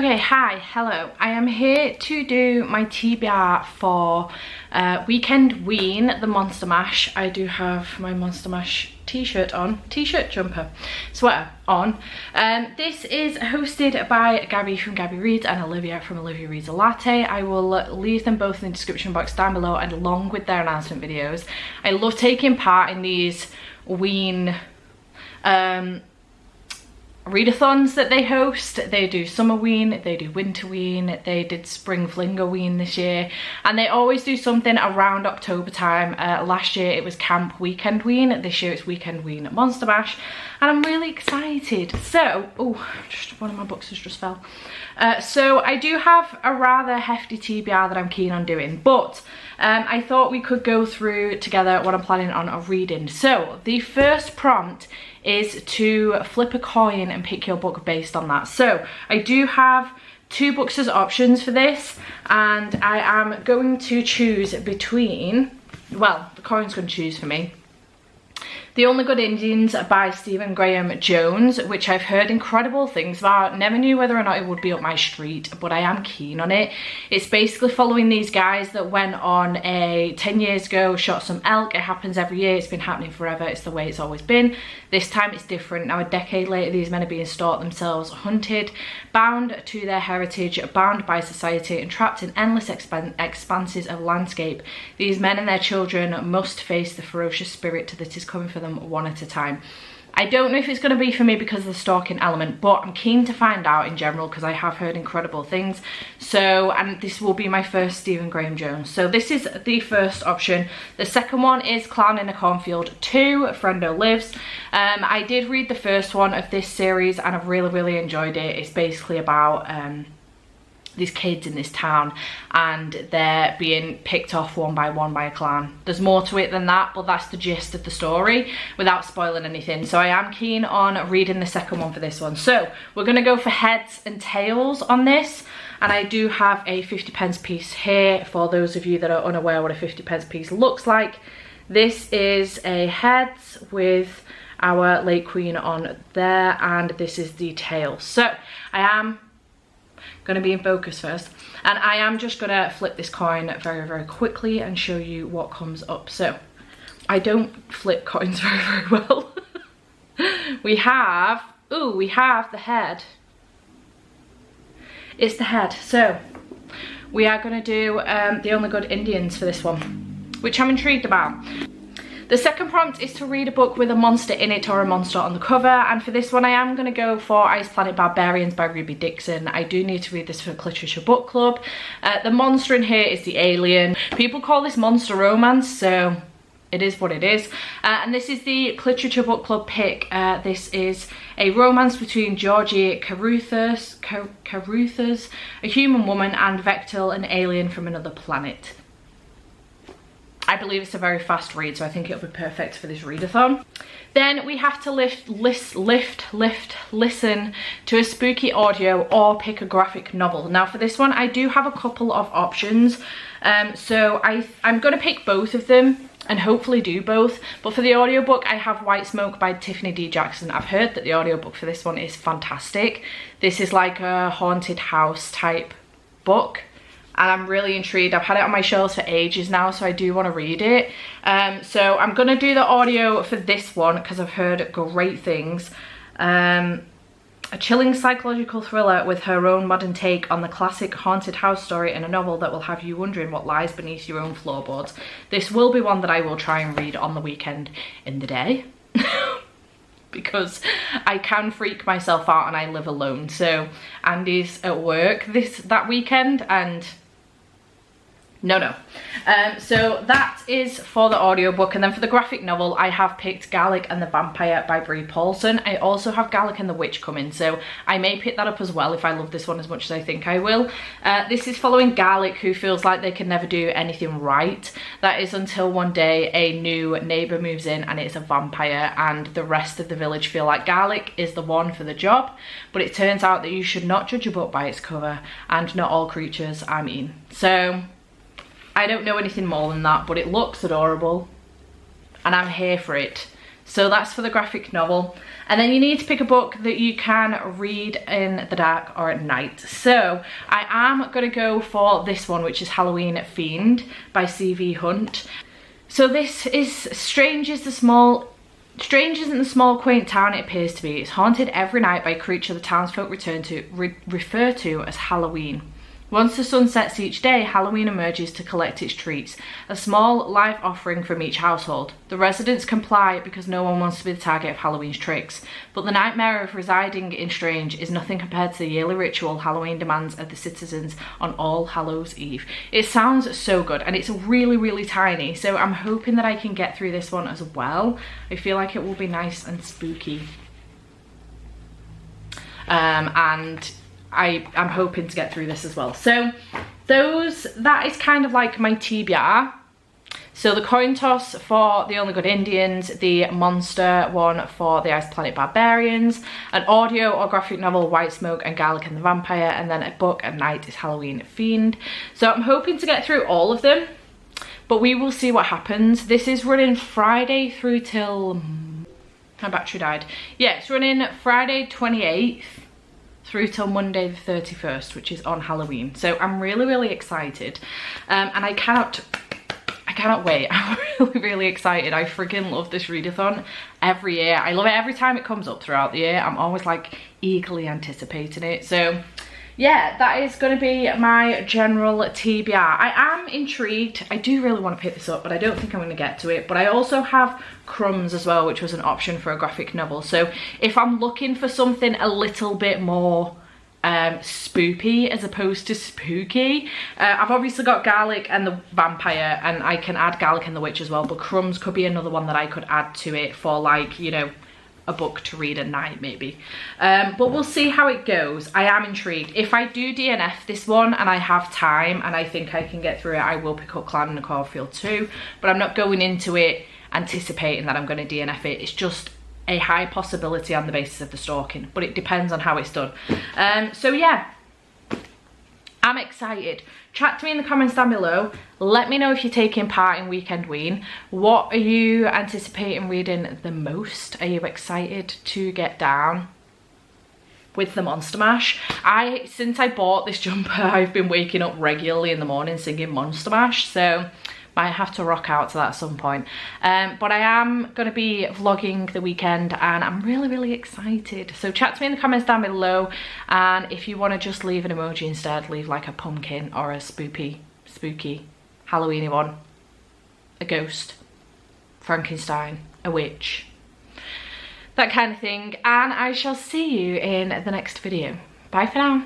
Okay, hi, hello. I am here to do my TBR for Weekendween, the Monster Mash. I do have my Monster Mash t-shirt on, sweater on. This is hosted by Gabby from Gabby Reads and Olivia from Olivia Reads a Latte. I will leave them both in the description box down below and along with their announcement videos. I love taking part in these Ween readathons that they host. They do summer ween, they do winter ween, they did spring flingo ween this year, and they always do something around October time. Last year it was camp Weekendween, this year it's Weekendween at Monster Mash, and I'm really excited. So, oh, just one of my boxes just fell. So I do have a rather hefty TBR that I'm keen on doing, but I thought we could go through together what I'm planning on reading. So the first prompt is to flip a coin and pick your book based on that. So I do have two books as options for this, and I am going to choose between, well, the coin's going to choose for me, The Only Good Indians by Stephen Graham Jones, which I've heard incredible things about. Never knew whether or not it would be up my street, but I am keen on it. It's basically following these guys that went on 10 years ago, shot some elk. It happens every year. It's been happening forever. It's the way it's always been. This time it's different. Now, a decade later, these men are being stalked themselves, hunted, bound to their heritage, bound by society, and trapped in endless expanses of landscape. These men and their children must face the ferocious spirit that is coming for them one at a time. I don't know if it's going to be for me because of the stalking element, but I'm keen to find out in general because I have heard incredible things. So, and this will be my first Stephen Graham Jones. So this is the first option. The second one is Clown in a Cornfield 2, Friendo Lives. I did read the first one of this series and I've really enjoyed it. It's basically about these kids in this town and they're being picked off one by one by a clown. There's more to it than that, but that's the gist of the story without spoiling anything. So I am keen on reading the second one for this one. So we're going to go for heads and tails on this, and I do have a 50p piece here for those of you that are unaware what a 50p piece looks like. This is a heads with our Lake Queen on there, and this is the tail. So I am going to be in focus first, and I am just going to flip this coin very quickly and show you what comes up. So I don't flip coins very well. we have the head. It's the head. So we are going to do The Only Good Indians for this one, which I'm intrigued about. The second prompt is to read a book with a monster in it or a monster on the cover, and for this one I am going to go for Ice Planet Barbarians by Ruby Dixon. I do need to read this for Literature Book Club. The monster in here is the alien. People call this monster romance, so it is what it is. And this is the Literature Book Club pick. This is a romance between Georgie Caruthers, a human woman, and Vectil, an alien from another planet. I believe it's a very fast read, so I think it'll be perfect for this readathon. Then we have to listen to a spooky audio or pick a graphic novel. Now for this one, I do have a couple of options. So I'm going to pick both of them and hopefully do both. But for the audiobook, I have White Smoke by Tiffany D. Jackson. I've heard that the audiobook for this one is fantastic. This is like a haunted house type book, and I'm really intrigued. I've had it on my shelves for ages now, so I do want to read it. So I'm going to do the audio for this one because I've heard great things. A chilling psychological thriller with her own modern take on the classic haunted house story, and a novel that will have you wondering what lies beneath your own floorboards. This will be one that I will try and read on the weekend in the day. Because I can freak myself out and I live alone. So Andy's at work that weekend, and no. So that is for the audiobook, and then for the graphic novel I have picked Garlic and the Vampire by Brie Paulson. I also have Garlic and the Witch coming, so I may pick that up as well if I love this one as much as I think I will. This is following Garlic, who feels like they can never do anything right. That is until one day a new neighbour moves in and it's a vampire, and the rest of the village feel like Garlic is the one for the job. But it turns out that you should not judge a book by its cover, and not all creatures are mean. So I don't know anything more than that, but it looks adorable and I'm here for it. So that's for the graphic novel. And then you need to pick a book that you can read in the dark or at night. So I am going to go for this one, which is Halloween Fiend by C.V. Hunt. So this is strange isn't the small quaint town it appears to be. It's haunted every night by a creature the townsfolk refer to as Halloween. Once the sun sets each day, Halloween emerges to collect its treats, a small live offering from each household. The residents comply because no one wants to be the target of Halloween's tricks. But the nightmare of residing in Strange is nothing compared to the yearly ritual Halloween demands of the citizens on All Hallows Eve. It sounds so good, and it's really, really tiny, so I'm hoping that I can get through this one as well. I feel like it will be nice and spooky. And I'm hoping to get through this as well. So that is kind of like my TBR. So the coin toss for The Only Good Indians, the monster one for The Ice Planet Barbarians, an audio or graphic novel, White Smoke and Garlic and the Vampire, and then a book at night is Halloween Fiend. So I'm hoping to get through all of them, but we will see what happens. This is running Friday through till... my battery died. Yeah, it's running Friday 28th. Through till Monday the 31st, which is on Halloween. So I'm really, really excited. And I cannot wait. I'm really, really excited. I freaking love this readathon every year. I love it every time it comes up throughout the year. I'm always like eagerly anticipating it. So yeah, that is going to be my general TBR. I am intrigued. I do really want to pick this up, but I don't think I'm going to get to it. But I also have Crumbs as well, which was an option for a graphic novel. So if I'm looking for something a little bit more spoopy as opposed to spooky, I've obviously got Garlic and the Vampire, and I can add Garlic and the Witch as well. But Crumbs could be another one that I could add to it for, like, you know, a book to read at night maybe. But we'll see how it goes. I am intrigued. If I do DNF this one and I have time and I think I can get through it, I will pick up Clan in the Cornfield too, but I'm not going into it anticipating that I'm going to DNF it. It's just a high possibility on the basis of the stalking, but it depends on how it's done. So yeah, I'm excited. Chat to me in the comments down below. Let me know if you're taking part in Weekendween. What are you anticipating reading the most? Are you excited to get down with the Monster Mash? Since I bought this jumper, I've been waking up regularly in the morning singing Monster Mash, so might have to rock out to that at some point. But I am going to be vlogging the weekend and I'm really, really excited. So chat to me in the comments down below, and if you want to just leave an emoji instead, leave like a pumpkin or a spooky Halloweeny one, a ghost, Frankenstein, a witch, that kind of thing. And I shall see you in the next video. Bye for now.